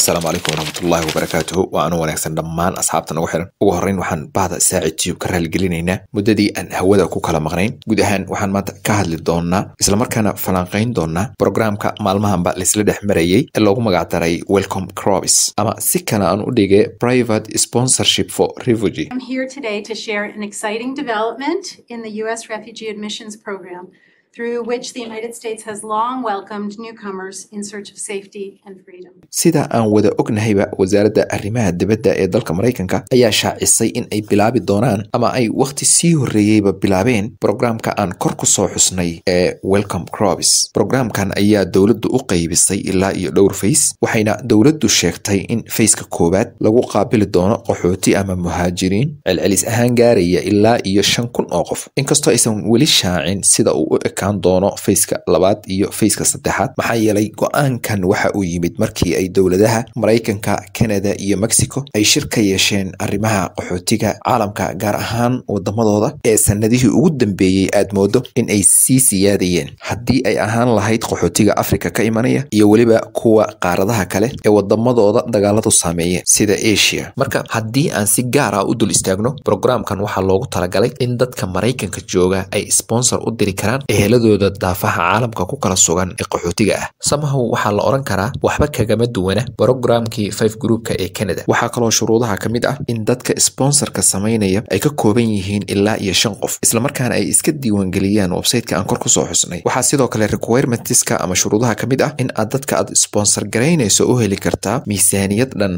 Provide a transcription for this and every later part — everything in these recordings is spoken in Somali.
السلام عليكم ورحمة الله وبركاته وأنا ونكسن دمان أصحابتنا وحرن وهرين وحن بعض ساعة تيوب كرهل جلينينا مددي أن هودا كوكلا مغنين جودهان وحن ما كهل للدونا إسلا مركنا فلانقين دونا برنامج كمالمهم بقى لسلده مريي اللي هو مقاطري Welcome Crovis أما سكنا أن أديجي Private Sponsorship for Refugee. I'm here today to share an exciting development in the U.S. Refugee Admissions Program, through which the United States has long welcomed newcomers in search of safety and freedom. sida aan wada ognahayba wasaaradda arrimaha dibadda ee dalka Mareykanka ayaa shaacisay in ay bilaabi doonaan ama ay waqti sii horeeyayba bilaabeen programka aan kor ku soo xusnay ee Welcome Crovis. Programkan ayaa dawladdu u qaybisay ilaa iyo dhowr face waxayna dawladdu sheegtay in faceka koobaad lagu qaabili doono qaxooti ama muhaajiriin celcelis ahaan gaaraya ilaa iyo 5,000 oo qof inkastoo aysan weli shaacin sida uu doono faceka labaad iyo faceka saddexaad maxaa yeelay go'aankan waxa uu yimid markii ay dawladaha Mareykanka, Canada iyo Mexico ay shir ka yeesheen arrimaha qaxootiga caalamka gaar ahaan wadamadooda ee sanadihii ugu dambeeyay aad moodo in ay sii siyaadayeen haddii ay ahaan lahayd qaxootiga Afrika ka imanaya iyo waliba kuwa qaaradaha kale ee wadamadooda dagaaladu saameeyeen sida Asia. Marka haddii aan si gaar ah u dul istaagno programkan waxa loogu talagalay in dadka Mareykanka jooga ay sponsor u diri karaan dooda daafaha caalamka ku kala sugan ee qaxootiga ah. Somehow waxa la oran karaa waxba kagama duwana programkii 5 groupka ee Canada. Waxa kaloo shuruudaha kamid ah in dadka sponsorka sameynaya ay ka kooban yihiin ilaa iyo 5 qof isla markaana ay iska diiwaan galiyaan website-ka aan kor ku soo xusnay. Waxa sidoo kale requirementska ama shuruudaha kamid ah in aad dadka aad sponsor gareynayso u heli kartaa miisaaniyad dhan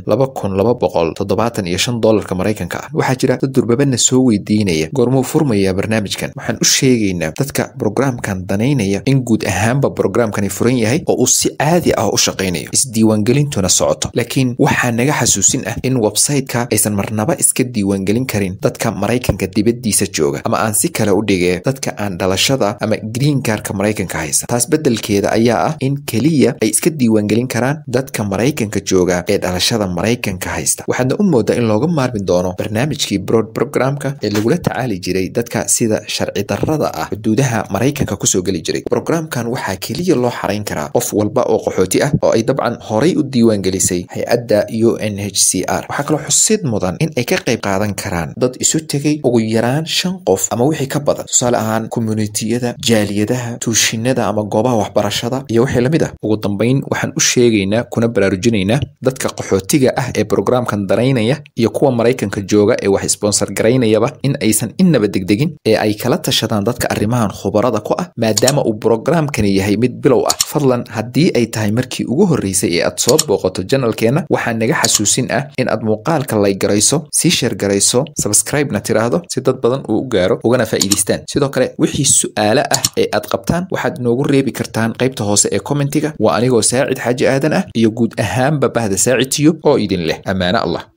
$2,275 Mareykanka ah. Waxa jira dad durbabana soo weydiinaya goormuu furmaya barnaamijkan. Waxaan u sheegaynaa dadka programkan danaynaya in guud ahaanba programkani furan yahay oo uu si caadi ah u shaqeynayo isdiiwaangelintuna socoto laakiin waxa naga xasuusin ah in website-ka aysan marnaba iska diiwaangelin karin dadka Mareykanka dibaddiisa jooga ama aan si kale u dhigay dadka aan dhalashada ama green card-ka Mareykanka haysan. Taas beddelkeeda ayaa ah in kaliya ay iska diiwaangelin karaan dadka Mareykanka jooga ee dhalashada Mareykanka haysta. Waxaadna u moodaa in looga maarmi doono barnaamijkii broad programka ee lagula tacaali jiray dadka sida sharci darrada ah xuduudaha Mareykanka ku soo gali jiray. Programkan waxa kaliya loo xareyn karaa qof walba oo qaxooti ah oo ay dabcan horay u diiwaan gelisay hay'adda UNHCR. waxa kale oo xusid mudan in ay ka qayb qaadan karaan dad isu tagay ugu yaraan 5 qof ama wixii ka badan. Tusaale ahaan community-yada, jaaliyadaha, tuushinada ama goobaha waxbarashada iyo wixii lamid ah. Ugu dambeyn waxaan u sheegaynaa kuna baraarujinaynaa dadka qaxootiga ah ee programkan danaynaya iyo kuwa Mareykanka jooga ee wax sponsor gareynayaba in aysan inaba degdegin ee ay kala tashadaan dadka arrimahan khubarada ku ah maadaama uu programkani yahay mid bilow ah. Fadlan haddii ay tahay markii ugu horeysay ee aad soo booqato channelkeena waxaa naga xasuusin ah in aad muuqaalka like garayso, si share garayso, subscribe na tiraahdo si dad badan uu u gaaro ugana faa'iideystaan. Sidoo kale wixii su'aalo ah ee aad qabtaan waxaad noogu reebi kartaan qaybta hoose ee commentiga. waa anigoo Saacid Xaaji Aadan ah iyo guud ahaanba bahda Saacid Tube oo idin leh amaana Allah.